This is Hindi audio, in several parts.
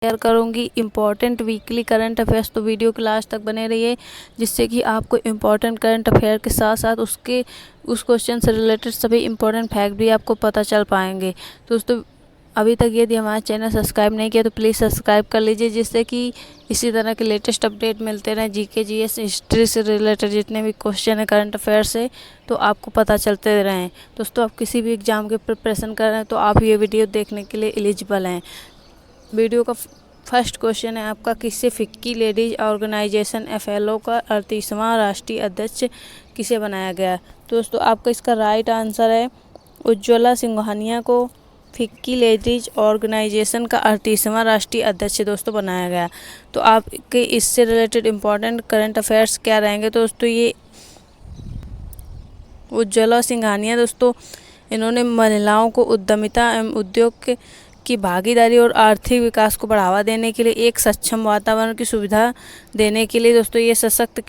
शेयर करूंगी इम्पॉर्टेंट वीकली करंट अफेयर्स। तो वीडियो के लास्ट तक बने रहिए, जिससे कि आपको इम्पॉर्टेंट करंट अफेयर के साथ साथ उस क्वेश्चन से रिलेटेड सभी इम्पॉर्टेंट फैक्ट भी आपको पता चल पाएंगे। दोस्तों, अभी तक यदि हमारा चैनल सब्सक्राइब नहीं किया तो प्लीज़ सब्सक्राइब कर लीजिए, जिससे कि इसी तरह के लेटेस्ट अपडेट मिलते रहें। जीके जीएस हिस्ट्री से रिलेटेड जितने भी क्वेश्चन है करंट अफेयर से, तो आपको पता चलते रहें। दोस्तों, आप किसी भी एग्ज़ाम की प्रिपरेशन कर रहे हैं तो आप ये वीडियो देखने के लिए एलिजिबल हैं। वीडियो का फर्स्ट क्वेश्चन है आपका, किसे फिक्की लेडीज ऑर्गेनाइजेशन FLO का 38वां राष्ट्रीय अध्यक्ष किसे बनाया गया। तो दोस्तों, आपका इसका राइट आंसर है उज्ज्वला सिंघानिया को फिक्की लेडीज ऑर्गेनाइजेशन का 38वां राष्ट्रीय अध्यक्ष दोस्तों बनाया गया। तो आपके इससे रिलेटेड इम्पॉर्टेंट करंट अफेयर्स क्या रहेंगे। तो दोस्तों, ये उज्ज्वला सिंघानिया दोस्तों, इन्होंने महिलाओं को उद्यमिता एवं उद्योग की भागीदारी और आर्थिक विकास को बढ़ावा देने के लिए एक सक्षम वातावरण की सुविधा देने के लिए दोस्तों ये सशक्त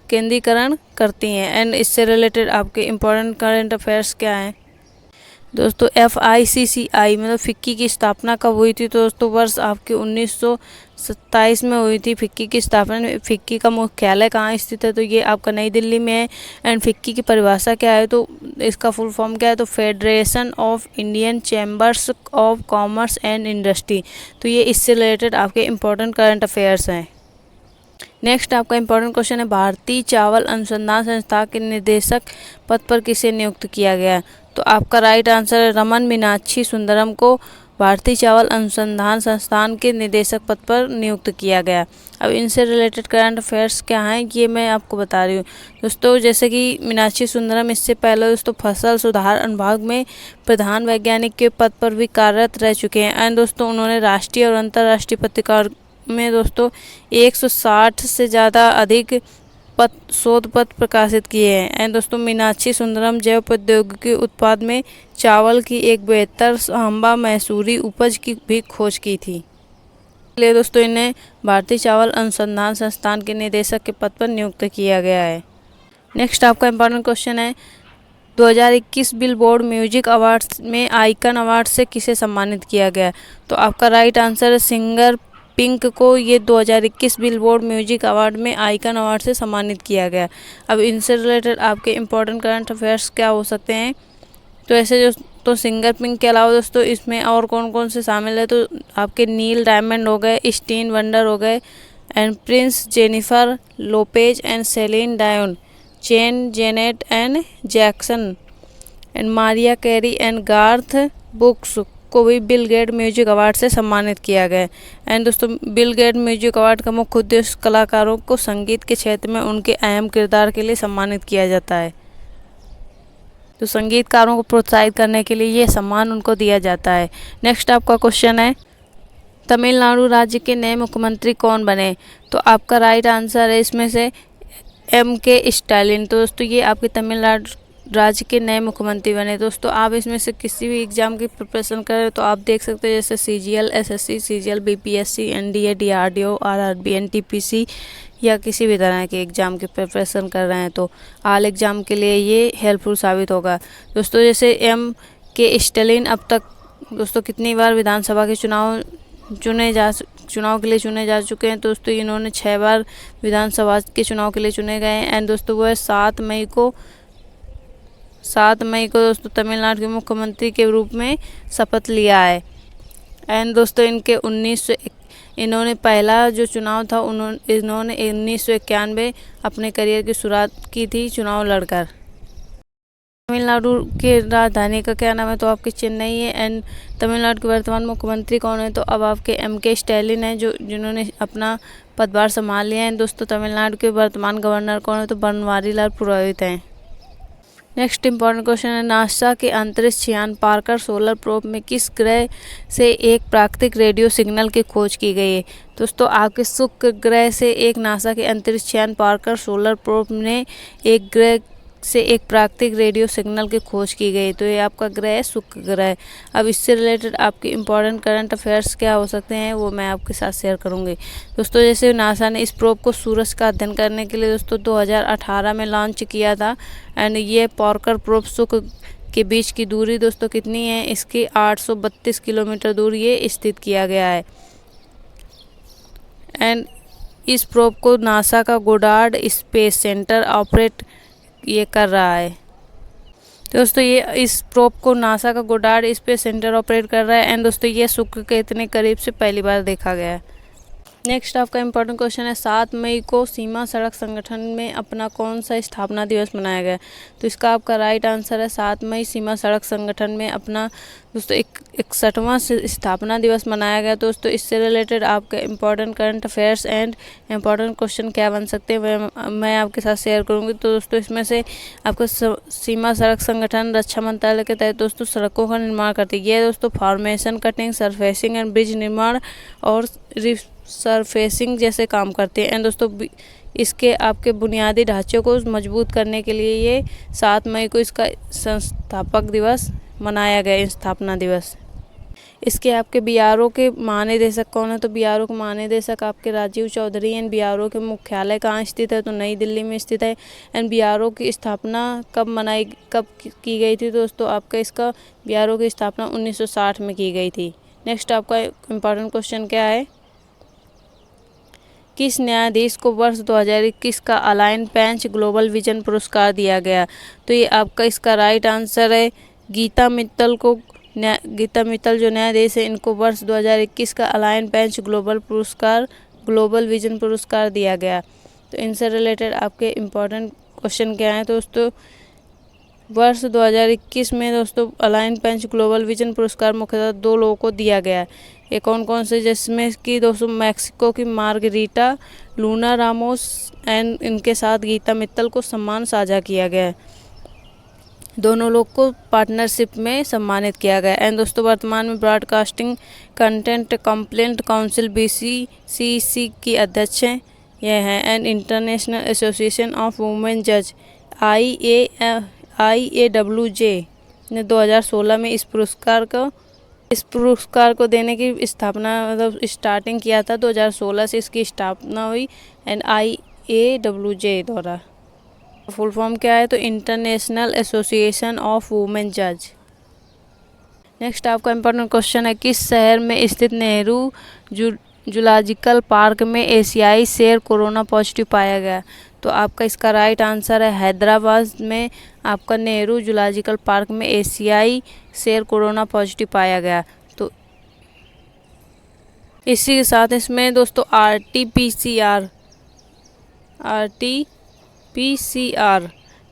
केंद्रीकरण करती हैं। एंड इससे रिलेटेड आपके इम्पोर्टेंट करंट अफेयर्स क्या हैं। दोस्तों, FICCI मतलब फिक्की की स्थापना कब हुई थी। तो दोस्तों, वर्ष आपके 1927 में हुई थी फिक्की की स्थापना। फिक्की का मुख्यालय कहाँ स्थित है। तो ये आपका नई दिल्ली में है। एंड फिक्की की परिभाषा क्या है, तो इसका फुल फॉर्म क्या है, तो federation of Indian chambers of commerce and industry. तो ये इससे रिलेटेड आपके इम्पोर्टेंट करंट अफेयर्स हैं। नेक्स्ट आपका इम्पोर्टेंट क्वेश्चन है, भारतीय चावल अनुसंधान संस्थान के निदेशक पद पर किसे नियुक्त किया गया। तो आपका राइट आंसर है रमन मीनाक्षी सुंदरम को भारतीय चावल अनुसंधान संस्थान के निदेशक पद पर नियुक्त किया गया। अब इनसे रिलेटेड करंट अफेयर्स क्या हैं ये मैं आपको बता रही हूँ। दोस्तों, जैसे कि मीनाक्षी सुंदरम इससे पहले दोस्तों फसल सुधार अनुभाग में प्रधान वैज्ञानिक के पद पर भी कार्यरत रह चुके हैं। एंड दोस्तों, उन्होंने राष्ट्रीय और अंतर्राष्ट्रीय पत्रिका में दोस्तों 160 से ज़्यादा अधिक शोध पत्र प्रकाशित किए हैं। एंड दोस्तों, मीनाक्षी सुंदरम जैव प्रौद्योगिकी उत्पाद में चावल की एक बेहतर सांबा मैसूरी उपज की भी खोज की थी। इसलिए दोस्तों, इन्हें भारतीय चावल अनुसंधान संस्थान के निदेशक के पद पर नियुक्त किया गया है। नेक्स्ट आपका इम्पोर्टेंट क्वेश्चन है, 2021 बिलबोर्ड म्यूजिक अवार्ड्स में आइकन अवार्ड से किसे सम्मानित किया गया। तो आपका राइट आंसर है सिंगर पिंक को ये 2021 बिलबोर्ड म्यूजिक अवार्ड में आइकन अवार्ड से सम्मानित किया गया। अब इनसे रिलेटेड आपके इम्पोर्टेंट करंट अफेयर्स क्या हो सकते हैं। तो ऐसे जो तो सिंगर पिंक के अलावा दोस्तों इसमें और कौन कौन से शामिल है। तो आपके नील डायमंड हो गए, स्टीन वंडर हो गए, and Prince Jennifer Lopez and Celine Dion, चेन Janet and Jackson, and Mariah Carey and Garth Brooks को भी बिल गेट म्यूजिक अवार्ड से सम्मानित किया गया। एंड दोस्तों, बिल गेट म्यूजिक अवार्ड का मुख्य उद्देश्य कलाकारों को संगीत के क्षेत्र में उनके अहम किरदार के लिए सम्मानित किया जाता है। तो संगीतकारों को प्रोत्साहित करने के लिए ये सम्मान उनको दिया जाता है। नेक्स्ट आपका क्वेश्चन है, तमिलनाडु राज्य के नए मुख्यमंत्री कौन बने। तो आपका राइट आंसर है इसमें से MK स्टालिन। तो दोस्तों, ये आपके तमिलनाडु राज्य के नए मुख्यमंत्री बने। दोस्तों, आप इसमें से किसी भी एग्ज़ाम की प्रिपरेशन करें तो आप देख सकते हैं, जैसे CGL, SSC, CGL, BPSC, NDA, DRDO, RRB, NTPC या किसी भी तरह के एग्ज़ाम की प्रिपरेशन कर रहे हैं तो आल एग्ज़ाम के लिए ये हेल्पफुल साबित होगा। दोस्तों, जैसे MK स्टालिन अब तक दोस्तों कितनी बार विधानसभा के चुनाव के लिए चुने जा चुके हैं। दोस्तों, इन्होंने 6 बार विधानसभा के चुनाव के लिए चुने गए हैं। एंड दोस्तों, वह 7 मई को दोस्तों तमिलनाडु के मुख्यमंत्री के रूप में शपथ लिया है। एंड दोस्तों, इन्होंने पहला जो चुनाव था इन्होंने 1991 अपने करियर की शुरुआत की थी चुनाव लड़कर। तमिलनाडु के राजधानी का क्या नाम है। तो आपकी चेन्नई है। एंड तमिलनाडु के वर्तमान मुख्यमंत्री कौन है। तो अब आपके MK स्टालिन है जिन्होंने अपना पदभार संभाल लिया है। दोस्तों, तमिलनाडु के वर्तमान गवर्नर कौन है। तो बनवारीलाल पुरोहित हैं। नेक्स्ट इंपॉर्टेंट क्वेश्चन है, नासा के अंतरिक्ष यान पार्कर सोलर प्रोब में किस ग्रह से एक प्राकृतिक रेडियो सिग्नल की खोज की गई है। दोस्तों, आपके शुक्र ग्रह से एक नासा के अंतरिक्ष यान पार्कर सोलर प्रोब ने एक ग्रह से एक प्राकृतिक रेडियो सिग्नल की खोज की गई। तो ये आपका ग्रह है शुक्र ग्रह। अब इससे रिलेटेड आपके इम्पोर्टेंट करंट अफेयर्स क्या हो सकते हैं वो मैं आपके साथ शेयर करूंगी। दोस्तों, जैसे नासा ने इस प्रोब को सूरज का अध्ययन करने के लिए दोस्तों 2018 में लॉन्च किया था। एंड ये पार्कर प्रोब शुक्र के बीच की दूरी दोस्तों कितनी है, इसकी 832 किलोमीटर दूर ये स्थित किया गया है। एंड इस प्रोब को नासा का गोडार्ड स्पेस सेंटर ऑपरेट ये कर रहा है। दोस्तों ये इस प्रोब को नासा का गोडार्ड स्पेस सेंटर ऑपरेट कर रहा है एंड दोस्तों ये शुक्र के इतने करीब से पहली बार देखा गया है। नेक्स्ट आपका इम्पोर्टेंट क्वेश्चन है 7 मई को सीमा सड़क संगठन में अपना कौन सा स्थापना दिवस मनाया गया। तो इसका आपका राइट आंसर है 7 मई सीमा सड़क संगठन में अपना दोस्तों 61वां स्थापना दिवस मनाया गया। दोस्तों इससे रिलेटेड आपके important current affairs and important question क्या बन सकते हैं मैं आपके साथ शेयर करूँगी। तो दोस्तों इसमें से आपका सीमा सड़क संगठन रक्षा मंत्रालय के तहत दोस्तों सड़कों का निर्माण करती है। ये दोस्तों formation cutting surfacing and bridge निर्माण और सरफेसिंग जैसे काम करते हैं एंड दोस्तों इसके आपके बुनियादी ढांचे को मजबूत करने के लिए ये 7 मई को इसका संस्थापक दिवस मनाया गया, स्थापना दिवस। इसके आपके बीआरओ के महानिदेशक कौन है। तो बीआरओ के महानिदेशक आपके राजीव चौधरी एंड बीआरओ के मुख्यालय कहाँ स्थित है। तो नई दिल्ली में स्थित है एंड बीआरओ की स्थापना कब की गई थी। दोस्तों आपका इसका बीआरओ की स्थापना 1960 में की गई थी। नेक्स्ट आपका इम्पोर्टेंट क्वेश्चन क्या है, किस न्यायाधीश को वर्ष 2021 का अलाइन बेंच ग्लोबल विजन पुरस्कार दिया गया। तो ये आपका इसका राइट आंसर है गीता मित्तल को। गीता मित्तल जो न्यायाधीश है इनको वर्ष 2021 का अलाइन बेंच ग्लोबल विजन पुरस्कार दिया गया। तो इनसे रिलेटेड आपके इम्पोर्टेंट क्वेश्चन क्या हैं। दोस्तों वर्ष 2021 में दोस्तों अलाइन बेंच ग्लोबल विजन पुरस्कार मुख्यतः 2 लोगों को दिया गया। ये कौन कौन से, जिसमें कि दोस्तों मैक्सिको की मार्गरीटा लूना रामोस एंड इनके साथ गीता मित्तल को सम्मान साझा किया गया। दोनों लोग को पार्टनरशिप में सम्मानित किया गया एंड दोस्तों वर्तमान में broadcasting content complaint council BCCC की अध्यक्ष हैं यह हैं and international association of women जज IAWJ ने 2016 में इस पुरस्कार को देने की स्थापना मतलब स्टार्टिंग किया था। 2016 से इसकी स्थापना हुई एंड IAWJ द्वारा। फुल फॉर्म क्या है। तो इंटरनेशनल एसोसिएशन ऑफ वुमेन जज। नेक्स्ट आपका इम्पोर्टेंट क्वेश्चन है, किस शहर में स्थित नेहरू जूलॉजिकल पार्क में एशियाई शेर कोरोना पॉजिटिव पाया गया। तो आपका इसका राइट आंसर है हैदराबाद में आपका नेहरू जूलॉजिकल पार्क में एशियाई शेर कोरोना पॉजिटिव पाया गया। तो इसी के साथ इसमें दोस्तों RT-PCR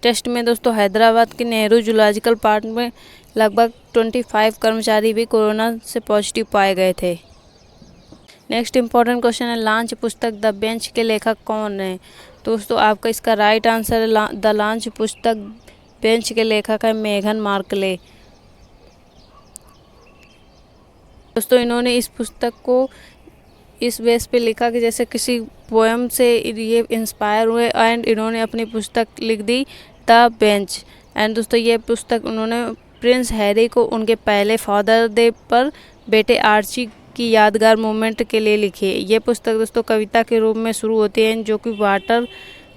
टेस्ट में दोस्तों हैदराबाद के नेहरू जूलॉजिकल पार्क में लगभग 25 कर्मचारी भी कोरोना से पॉजिटिव पाए गए थे। नेक्स्ट इम्पोर्टेंट क्वेश्चन है, लॉन्च पुस्तक द बेंच के लेखक कौन है। दोस्तों आपका इसका राइट आंसर है द लॉन्च पुस्तक बेंच के लेखक है मेघन मार्कले। दोस्तों इन्होंने इस पुस्तक को इस बेस पे लिखा कि जैसे किसी पोएम से ये इंस्पायर हुए एंड इन्होंने अपनी पुस्तक लिख दी द बेंच एंड दोस्तों ये पुस्तक उन्होंने प्रिंस हैरी को उनके पहले फादर डे पर बेटे आर्ची की यादगार मोमेंट के लिए लिखी है। ये पुस्तक दोस्तों कविता के रूप में शुरू होती है जो कि वाटर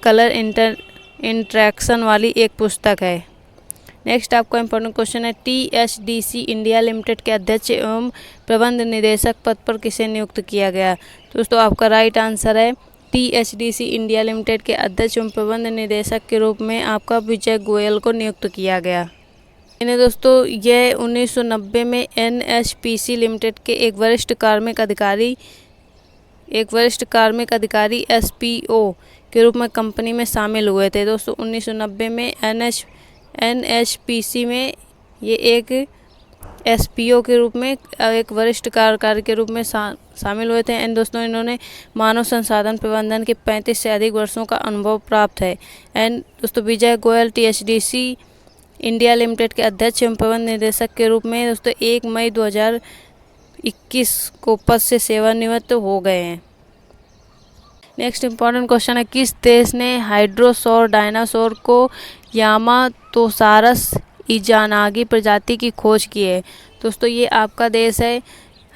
कलर इंटरेक्शन वाली एक पुस्तक है। नेक्स्ट आपका इम्पोर्टेंट क्वेश्चन है, THDC इंडिया लिमिटेड के अध्यक्ष एवं प्रबंध निदेशक पद पर किसे नियुक्त किया गया। दोस्तों आपका राइट आंसर है THDC इंडिया लिमिटेड के अध्यक्ष एवं प्रबंध निदेशक के रूप में आपका विजय गोयल को नियुक्त किया गया। इन्हें दोस्तों यह 1990 में NHPC लिमिटेड के एक वरिष्ठ कार्मिक अधिकारी SPO के रूप में कंपनी में शामिल हुए थे। दोस्तों 1990 में NHPC में ये एक SPO के रूप में एक वरिष्ठ कार्यकारी के रूप में शामिल हुए थे एंड दोस्तों इन्होंने मानव संसाधन प्रबंधन के 35 से अधिक वर्षों का अनुभव प्राप्त है एंड दोस्तों विजय गोयल THDC इंडिया लिमिटेड के अध्यक्ष एवं प्रबंध निदेशक के रूप में दोस्तों 1 मई 2021 को पद से सेवानिवृत्त हो गए हैं। नेक्स्ट इम्पॉर्टेंट क्वेश्चन है, किस देश ने हाइड्रोसौर डायनासोर को यामातोसारस इजानागी प्रजाति की खोज की है। दोस्तों ये आपका देश है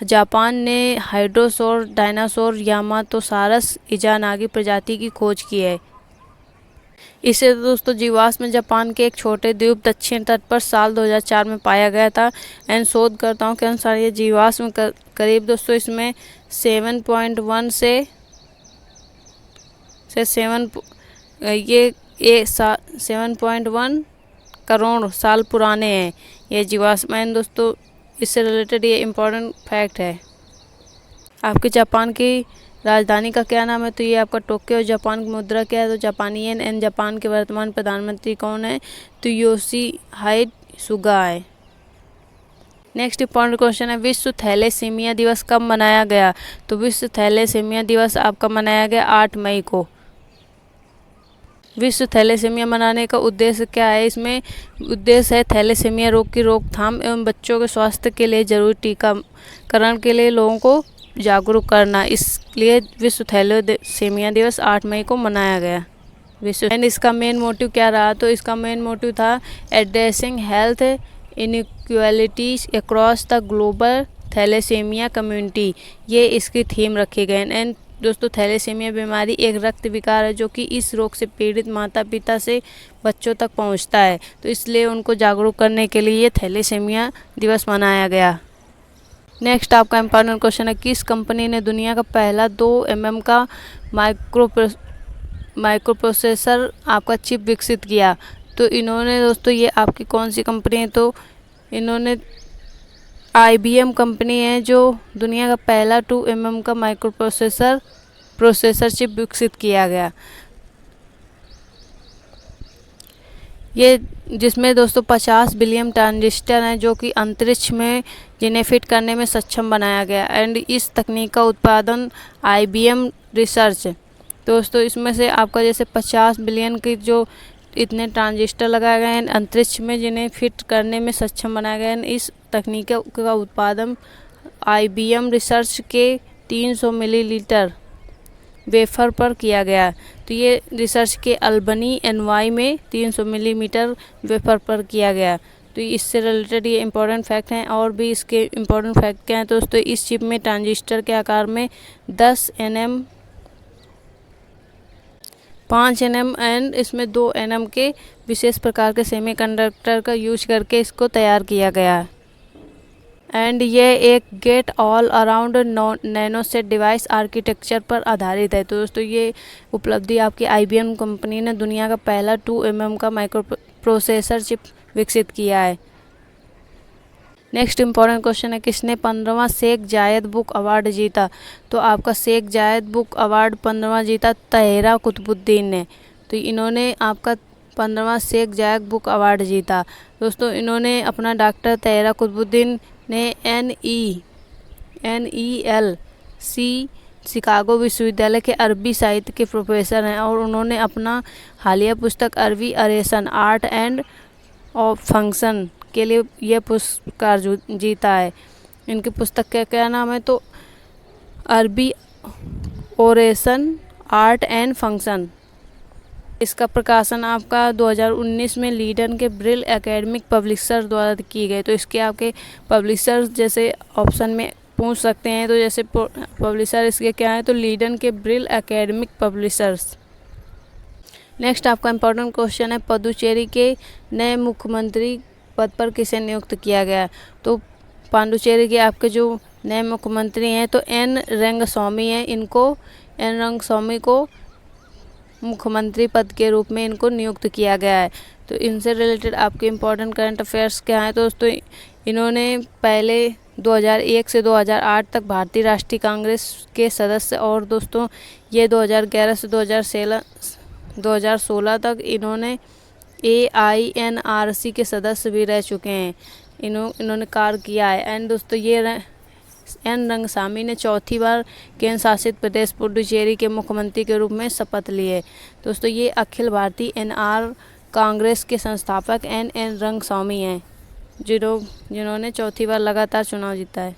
जापान ने हाइड्रोसौर डायनासोर यामातोसारस इजानागी प्रजाति की खोज की है। इसे दोस्तों जीवाश्म जापान के एक छोटे द्वीप दक्षिण तट पर साल 2004 में पाया गया था एंड शोधकर्ताओं के अनुसार ये जीवाश्म करीब दोस्तों इसमें 7.1 से से 7.1 करोड़ साल पुराने हैं ये जीवाश्म हैं दोस्तों। इससे रिलेटेड ये इम्पोर्टेंट फैक्ट है। आपके जापान की राजधानी का क्या नाम है? तो ये आपका टोक्यो। जापान की मुद्रा क्या है? तो जापानी येन। एंड जापान के वर्तमान प्रधानमंत्री कौन है? तो योशिहाइडे सुगा है। नेक्स्ट इंपॉर्टेंट क्वेश्चन है, विश्व थैलेसीमिया दिवस कब मनाया गया? तो विश्व थैलेसीमिया दिवस आपका मनाया गया 8 मई को। विश्व थैलेसीमिया मनाने का उद्देश्य क्या है? इसमें उद्देश्य है थैलेसीमिया रोग की रोकथाम एवं बच्चों के स्वास्थ्य के लिए जरूरी टीकाकरण के लिए लोगों को जागरूक करना। इसलिए विश्व थैलेसीमिया दिवस 8 मई को मनाया गया विश्व। एंड इसका मेन मोटिव क्या रहा? तो इसका मेन मोटिव था addressing health inequalities across the global thalassemia community. ये इसकी थीम रखी गई। एंड दोस्तों थैलेसीमिया बीमारी एक रक्त विकार है जो कि इस रोग से पीड़ित माता पिता से बच्चों तक पहुंचता है। तो इसलिए उनको जागरूक करने के लिए ये थैलेसीमिया दिवस मनाया गया। नेक्स्ट आपका इम्पोर्टेंट क्वेश्चन है, किस कंपनी ने दुनिया का पहला 2 mm का माइक्रो प्रोसेसर आपका चिप विकसित किया? तो इन्होंने दोस्तों ये आपकी कौन सी कंपनी है? तो इन्होंने IBM कंपनी है जो दुनिया का पहला 2 mm का माइक्रो प्रोसेसर चिप विकसित किया गया। ये जिसमें दोस्तों 50 बिलियन ट्रांजिस्टर हैं जो कि अंतरिक्ष में जिन्हें फिट करने में सक्षम बनाया गया। एंड इस तकनीक का उत्पादन IBM रिसर्च दोस्तों, इसमें से आपका जैसे 50 बिलियन की जो इतने ट्रांजिस्टर लगाए गए हैं अंतरिक्ष में जिन्हें फिट करने में सक्षम बनाया गया है, इस तकनीक का उत्पादन IBM रिसर्च के 300 मिलीलीटर वेफर पर किया गया। तो ये रिसर्च के अल्बनी NY में 300 मिलीमीटर वेफर पर किया गया। तो इससे रिलेटेड ये इम्पोर्टेंट फैक्ट हैं। और भी इसके इम्पोर्टेंट फैक्ट क्या हैं? तो दोस्तों इस चिप में ट्रांजिस्टर के आकार में 10 nm 5 nm एंड इसमें 2 nm के विशेष प्रकार के सेमीकंडक्टर का यूज करके इसको तैयार किया गया है। एंड ये एक get all around nano set device architecture पर आधारित है। तो दोस्तों ये उपलब्धि आपकी IBM कंपनी ने दुनिया का पहला 2 mm का माइक्रो प्रोसेसर चिप विकसित किया है। नेक्स्ट इम्पॉर्टेंट क्वेश्चन है, किसने 15वां शेख जायद बुक अवार्ड जीता? तो आपका शेख जायद बुक अवार्ड 15वां जीता तहेरा कुतुबुद्दीन ने। तो इन्होंने आपका 15वां शेख जायद बुक अवार्ड जीता। दोस्तों इन्होंने अपना डॉक्टर तहेरा कुतुबुद्दीन ने NELC शिकागो विश्वविद्यालय के अरबी साहित्य के प्रोफेसर हैं और उन्होंने अपना हालिया पुस्तक अरबी अरेसन आर्ट एंड ऑफ फंक्शन के लिए यह पुरस्कार जीता है। इनकी पुस्तक का क्या नाम है? तो अरबी ओरेसन आर्ट एंड फंक्शन। इसका प्रकाशन आपका 2019 में लीडन के ब्रिल एकेडमिक पब्लिशर द्वारा की गई। तो इसके आपके पब्लिशर्स जैसे ऑप्शन में पूछ सकते हैं। तो जैसे पब्लिशर इसके क्या है? तो लीडन के ब्रिल एकेडमिक पब्लिशर्स। नेक्स्ट आपका इम्पोर्टेंट क्वेश्चन है, पुडुचेरी के नए मुख्यमंत्री पद पर किसे नियुक्त किया गया? तो पुडुचेरी के आपके जो नए मुख्यमंत्री हैं तो एन रंगस्वामी हैं। एन रंगस्वामी को मुख्यमंत्री पद के रूप में इनको नियुक्त किया गया है। तो इनसे रिलेटेड आपके इम्पोर्टेंट करंट अफेयर्स क्या हैं? तो दोस्तों इन्होंने पहले 2001 से 2008 तक भारतीय राष्ट्रीय कांग्रेस के सदस्य और दोस्तों ये 2011 से 2016 तक इन्होंने AINRC के सदस्य भी रह चुके हैं। इन्होंने कार्य किया है। एंड दोस्तों ये एन रंगस्वामी ने 4थी बार केंद्र शासित प्रदेश पुडुचेरी के मुख्यमंत्री के रूप में शपथ लिए। दोस्तों ये अखिल भारतीय NR कांग्रेस के संस्थापक एन रंगस्वामी हैं जिन्होंने 4थी बार लगातार चुनाव जीता है।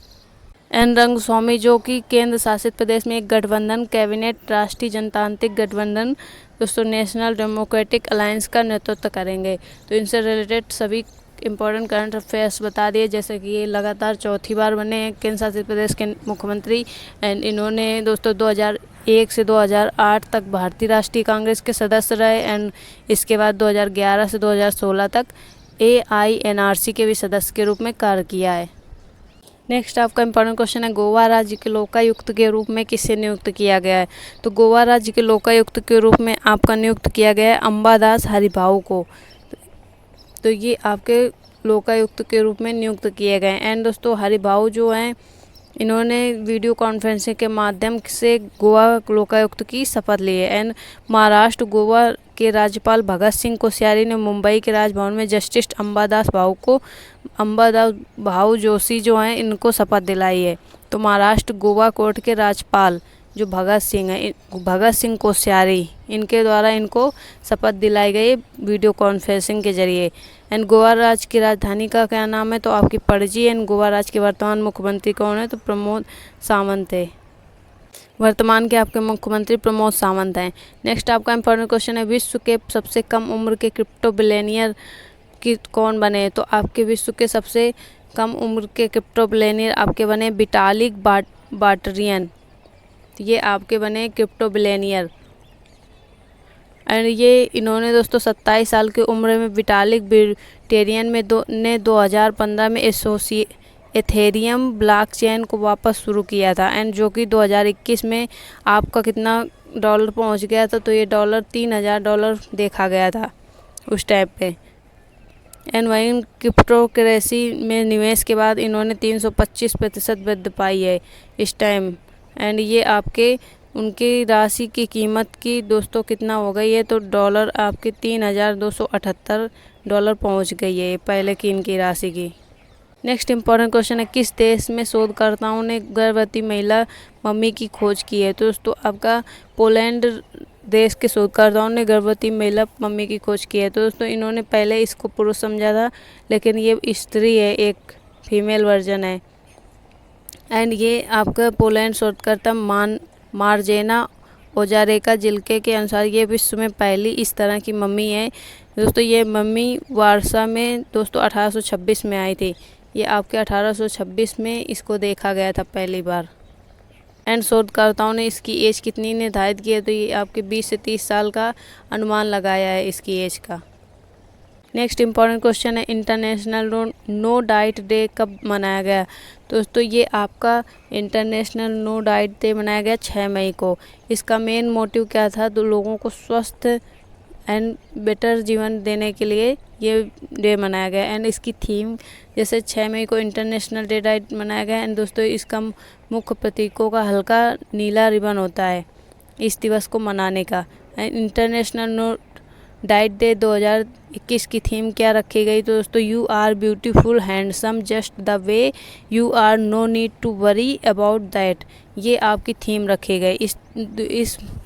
एन रंगस्वामी जो कि केंद्र शासित प्रदेश में एक गठबंधन कैबिनेट राष्ट्रीय जनतांत्रिक गठबंधन दोस्तों नेशनल डेमोक्रेटिक अलायंस का नेतृत्व करेंगे। तो इनसे रिलेटेड सभी इम्पोर्टेंट करंट अफेयर्स बता दिए, जैसे कि ये लगातार 4थी बार बने हैं केंद्र शासित प्रदेश के मुख्यमंत्री। एंड इन्होंने दोस्तों 2001 से 2008 तक भारतीय राष्ट्रीय कांग्रेस के सदस्य रहे। एंड इसके बाद 2011 से 2016 तक AINRC के भी सदस्य के रूप में कार्य किया है। नेक्स्ट आपका इंपॉर्टेंट क्वेश्चन है, गोवा राज्य के लोकायुक्त के रूप में किसे नियुक्त किया गया है। तो गोवा राज्य के लोकायुक्त के रूप में आपका नियुक्त किया गया है अंबादास हरिभाऊ को। तो ये आपके लोकायुक्त के रूप में नियुक्त किए गए। एंड दोस्तों हरिभाऊ जो हैं इन्होंने वीडियो कॉन्फ्रेंसिंग के माध्यम से गोवा लोकायुक्त की शपथ ली है। एंड महाराष्ट्र गोवा के राज्यपाल भगत सिंह कोश्यारी ने मुंबई के राजभवन में जस्टिस अंबादास भाऊ जोशी जो हैं इनको शपथ दिलाई है। तो महाराष्ट्र गोवा कोर्ट के राज्यपाल जो भगत सिंह कोश्यारी इनके द्वारा इनको शपथ दिलाई गई वीडियो कॉन्फ्रेंसिंग के जरिए। एंड गोवा राज्य की राजधानी का क्या नाम है, तो आपकी पणजी। एंड गोवा राज्य के वर्तमान मुख्यमंत्री कौन है, तो प्रमोद सावंत है। वर्तमान के आपके मुख्यमंत्री प्रमोद सावंत हैं। नेक्स्ट आपका इंपॉर्टेंट क्वेश्चन है, विश्व के सबसे कम उम्र के क्रिप्टो बिलियनियर की कौन बने। तो आपके विश्व के सबसे कम उम्र के क्रिप्टो बिलियनियर आपके बने विटालिक बाट्रियन। ये आपके बने क्रिप्टो बिलियनियर। एंड ये इन्होंने दोस्तों 27 साल की उम्र में विटालिक बाट्रियन ने 2015 में एथेरियम ब्लॉकचेन को वापस शुरू किया था। एंड जो कि 2021 में आपका कितना डॉलर पहुंच गया था, तो ये $3000 देखा गया था उस टाइप पे। एंड वहीं क्रिप्टो करेंसी में निवेश के बाद इन्होंने 325% वृद्धि पाई है इस टाइम। एंड ये आपके उनकी राशि की कीमत की दोस्तों कितना हो गई है, तो डॉलर आपके $3278 पहुंच गई है पहले की इनकी राशि की। नेक्स्ट इंपॉर्टेंट क्वेश्चन है, किस देश में शोधकर्ताओं ने गर्भवती महिला मम्मी की खोज की है। तो दोस्तों आपका पोलैंड देश के शोधकर्ताओं ने गर्भवती महिला मम्मी की खोज की है। तो दोस्तों इन्होंने पहले इसको पुरुष समझा था, लेकिन ये स्त्री है, एक फीमेल वर्जन है। एंड ये आपका पोलैंड शोधकर्ता मार्जेना ओजारेका जिल्के के अनुसार ये विश्व में पहली इस तरह की मम्मी है। दोस्तों ये मम्मी वारसा में दोस्तों 1826 में आई थी। ये आपके 1826 में इसको देखा गया था पहली बार। एंड शोधकर्ताओं ने इसकी एज कितनी निर्धारित की है, तो ये आपके 20 से 30 साल का अनुमान लगाया है इसकी एज का। नेक्स्ट इंपॉर्टेंट क्वेश्चन है, इंटरनेशनल नो डाइट डे कब मनाया गया। तो दोस्तों ये आपका इंटरनेशनल नो डाइट डे मनाया गया 6 मई को। इसका मेन मोटिव क्या था, तो लोगों को स्वस्थ एंड बेटर जीवन देने के लिए ये डे मनाया गया। एंड इसकी थीम जैसे 6 मई को इंटरनेशनल डे डाइट मनाया गया। एंड दोस्तों इसका मुख्य प्रतीकों का हल्का नीला रिबन होता है इस दिवस को मनाने का। इंटरनेशनल नो डाइट डे 2021 की थीम क्या रखी गई, तो दोस्तों you are beautiful handsome just the way you are, no need to worry about that. ये आपकी थीम रखी गई। इस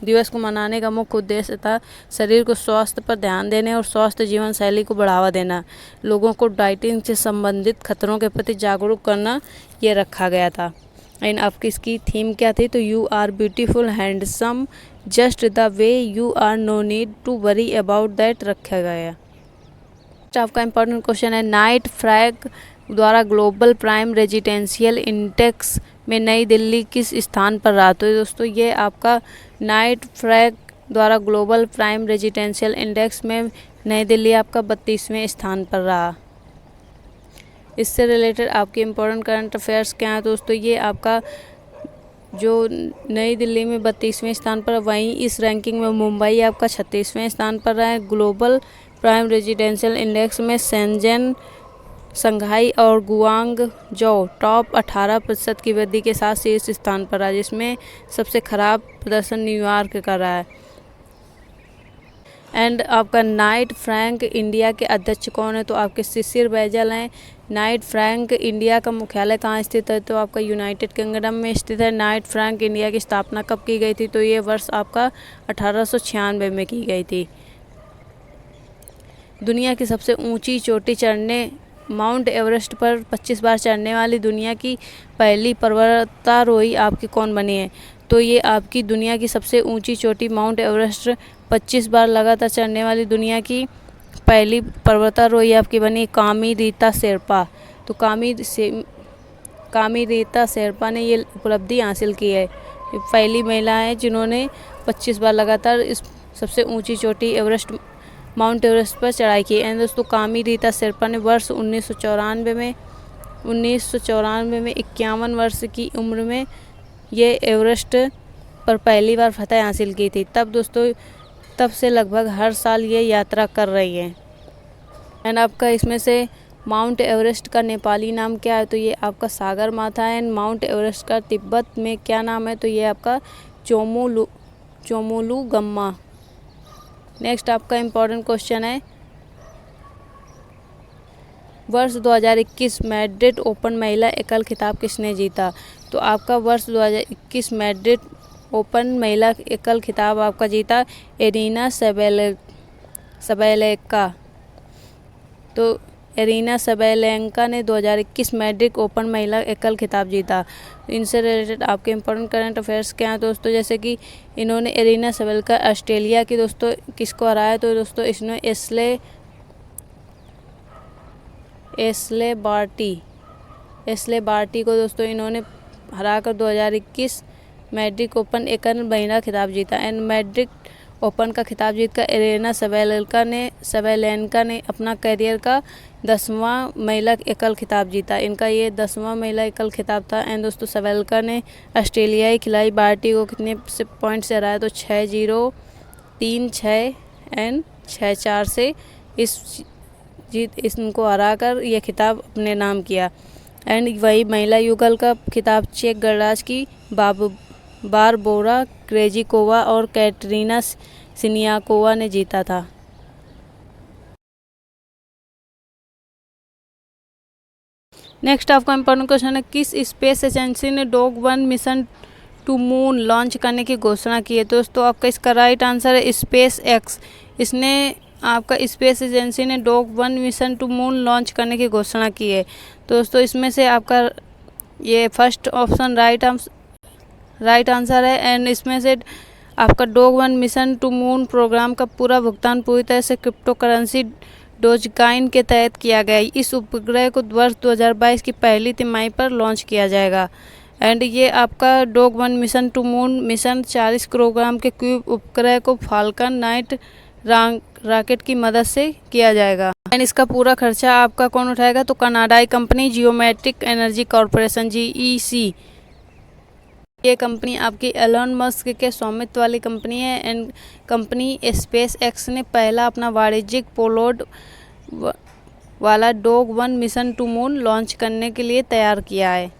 दिवस को मनाने का मुख्य उद्देश्य था शरीर को स्वास्थ्य पर ध्यान देने और स्वस्थ जीवन शैली को बढ़ावा देना, लोगों को डाइटिंग से संबंधित खतरों के प्रति जागरूक करना, ये रखा गया था। एंड आपकी इसकी थीम क्या थी, तो you are beautiful handsome just the way you are, no need to worry about that रखा गया। आपका इंपॉर्टेंट क्वेश्चन है, नाइट फ्रैग द्वारा ग्लोबल प्राइम रेजिडेंशियल इंडेक्स में नई दिल्ली किस स्थान पर रहा। तो दोस्तों ये आपका नाइट फ्रैग द्वारा ग्लोबल प्राइम रेजिडेंशियल इंडेक्स में नई दिल्ली आपका 32वें स्थान पर रहा। इससे रिलेटेड आपके इम्पोर्टेंट करंट अफेयर्स क्या हैं दोस्तों, ये आपका जो नई दिल्ली में 32वें स्थान पर, वहीं इस रैंकिंग में मुंबई आपका 36वें स्थान पर रहा है। ग्लोबल प्राइम रेजिडेंशियल इंडेक्स में शेंजन, शंघाई और गुआंगझो टॉप 18% की वृद्धि के साथ शीर्ष स्थान पर रहा, जिसमें सबसे खराब प्रदर्शन न्यूयॉर्क का रहा है। एंड आपका नाइट फ्रैंक इंडिया के अध्यक्ष कौन है, तो आपके शिशिर बैजल हैं। नाइट फ्रैंक इंडिया का मुख्यालय कहाँ स्थित है, तो आपका यूनाइटेड किंगडम में स्थित है। नाइट फ्रैंक इंडिया की स्थापना कब की गई थी, तो ये वर्ष आपका 1896 में की गई थी। दुनिया की सबसे ऊंची चोटी चढ़ने माउंट एवरेस्ट पर 25 बार चढ़ने वाली दुनिया की पहली पर्वतारोही आपकी कौन बनी है, तो ये आपकी दुनिया की सबसे ऊंची चोटी माउंट एवरेस्ट 25 बार लगातार चढ़ने वाली दुनिया की पहली पर्वतारोही आपकी बनी कामी रीता शेरपा। तो कामी रीता शेरपा ने ये उपलब्धि हासिल की है। ये पहली महिला है जिन्होंने 25 बार लगातार इस सबसे ऊंची चोटी माउंट एवरेस्ट पर चढ़ाई की। एंड दोस्तों कामी रीता शेरपा ने वर्ष 1994 में 1994 में 51 वर्ष की उम्र में ये एवरेस्ट पर पहली बार फतह हासिल की थी। तब से लगभग हर साल ये यात्रा कर रही है। एंड आपका इसमें से माउंट एवरेस्ट का नेपाली नाम क्या है, तो ये आपका सागर माथा है। एंड माउंट एवरेस्ट का तिब्बत में क्या नाम है, तो ये आपका चोमोलू गम्मा। नेक्स्ट आपका इम्पोर्टेंट क्वेश्चन है, वर्ष 2021 मैड्रिड ओपन महिला एकल खिताब किसने जीता। तो आपका वर्ष 2021 मैड्रिड ओपन महिला एकल खिताब आपका जीता एरिना सबैलेंका। तो एरिना सबैलेंका ने 2021 मैड्रिड ओपन महिला एकल खिताब जीता। इनसे रिलेटेड आपके इंपॉर्टेंट करंट अफेयर्स क्या हैं दोस्तों, जैसे कि इन्होंने एरिना सबैलेंका ऑस्ट्रेलिया की दोस्तों किसको हराया, तो दोस्तों इसने एस्ले बार्टी को दोस्तों इन्होंने हराकर 2021 मैड्रिड ओपन एकल महिला खिताब जीता। एंड मैड्रिड ओपन का खिताब जीतकर एरिना सबैलेंका ने अपना करियर का 10वां महिला एकल खिताब जीता। इनका ये 10वां महिला एकल खिताब था। एंड दोस्तों सबैलेंका ने ऑस्ट्रेलियाई खिलाड़ी बार्टी को कितने से पॉइंट से हराया, तो 6-0, 3-6 एंड 6-4 से इनको हराकर यह खिताब अपने नाम किया। एंड वही महिला युगल का खिताब चेक गणराज्य की बारबोरा क्रेजिकोवा और कैटरीना सिनियाकोवा ने जीता था। नेक्स्ट आपका इम्पोर्टेंट क्वेश्चन है, किस स्पेस एजेंसी ने डॉग-1 मिशन टू मून लॉन्च करने की घोषणा की है। दोस्तों आपका इसका राइट आंसर है स्पेस एक्स। इसने आपका स्पेस एजेंसी ने डॉग-1 मिशन टू मून लॉन्च करने की घोषणा की है। दोस्तों इसमें से आपका ये फर्स्ट ऑप्शन राइट आंसर है। एंड इसमें से आपका dog mission to moon programme का पूरा भुगतान पूरी तरह से क्रिप्टो करेंसी डोजकॉइन के तहत किया गया। इस उपग्रह को वर्ष 2022 की पहली तिमाही पर लॉन्च किया जाएगा। एंड ये आपका dog mission to moon mission 40 kilogram के क्यूब उपग्रह को फाल्कन 9 रॉकेट की मदद से किया जाएगा। एंड इसका पूरा खर्चा आपका कौन उठाएगा, तो कनाडाई company geometric energy corporation GEC। ये कंपनी आपकी एलन मस्क के स्वामित्व वाली कंपनी है। एंड कंपनी स्पेस एक्स ने पहला अपना वाणिज्यिक पेलोड वाला डॉग-1 मिशन टू मून लॉन्च करने के लिए तैयार किया है।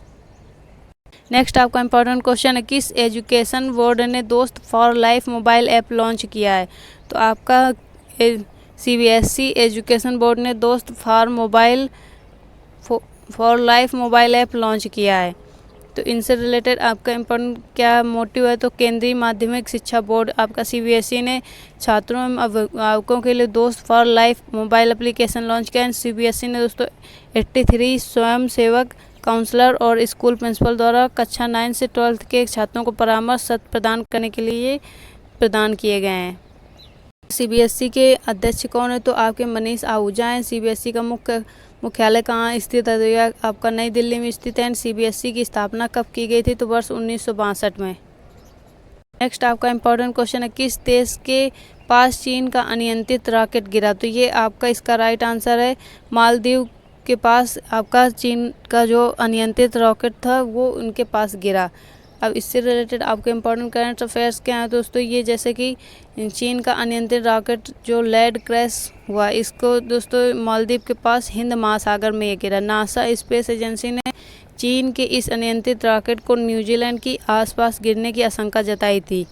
नेक्स्ट आपका इम्पोर्टेंट क्वेश्चन है, किस एजुकेशन बोर्ड ने दोस्त for life mobile app launch किया है। तो आपका CBSE एजुकेशन बोर्ड ने दोस्त for life mobile app launch किया है। तो इनसे रिलेटेड आपका इम्पोर्टेंट क्या मोटिव है, तो केंद्रीय माध्यमिक शिक्षा बोर्ड आपका CBSE ने छात्रों एवं अभिभावकों के लिए दोस्त for life mobile application launch किया है। CBSE ने दोस्तों 83 स्वयं सेवक काउंसलर और स्कूल प्रिंसिपल द्वारा कक्षा 9 से 12 के छात्रों को परामर्श सत्र प्रदान करने के लिए प्रदान किए गए हैं। CBSE के अध्यक्ष कौन है, तो आपके मनीष आहूजा हैं। CBSE का मुख्यालय कहाँ स्थित है, तो यह आपका नई दिल्ली में स्थित है। CBSE की स्थापना कब की गई थी, तो वर्ष 1962 में। नेक्स्ट आपका इम्पोर्टेंट क्वेश्चन है, किस देश के पास चीन का अनियंत्रित रॉकेट गिरा। तो ये आपका इसका राइट आंसर है मालदीव के पास आपका चीन का जो अनियंत्रित रॉकेट था वो उनके पास गिरा। अब इससे रिलेटेड आपके इम्पोर्टेंट करंट अफेयर्स क्या हैं दोस्तों, ये जैसे कि चीन का अनियंत्रित रॉकेट जो लैंड क्रैश हुआ, इसको दोस्तों मालदीव के पास हिंद महासागर में ये गिरा। नासा स्पेस एजेंसी ने चीन के इस अनियंत्रित रॉकेट को न्यूजीलैंड की आसपास गिरने की आशंका जताई थी,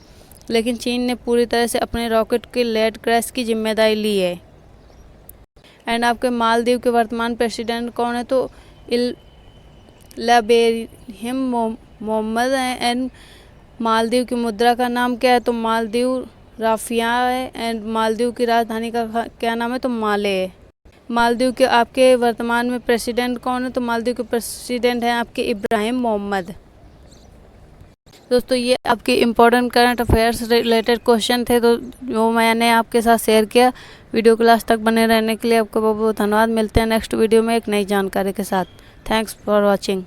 लेकिन चीन ने पूरी तरह से अपने रॉकेट के लैंड क्रैश की जिम्मेदारी ली है। एंड आपके मालदीव के वर्तमान प्रेसिडेंट कौन है, तो इब्राहिम मोहम्मद है। एंड मालदीव की मुद्रा का नाम क्या है, तो मालदीव राफिया है। एंड मालदीव की राजधानी का क्या नाम है, तो माले है। मालदीव के आपके वर्तमान में प्रेसिडेंट कौन है, तो मालदीव के प्रेसिडेंट हैं आपके इब्राहिम मोहम्मद। दोस्तों ये आपके important current affairs related question थे, तो जो मैंने आपके साथ शेयर किया। वीडियो क्लास तक बने रहने के लिए आपका बहुत बहुत धन्यवाद। मिलते हैं नेक्स्ट वीडियो में एक नई जानकारी के साथ। Thanks for watching.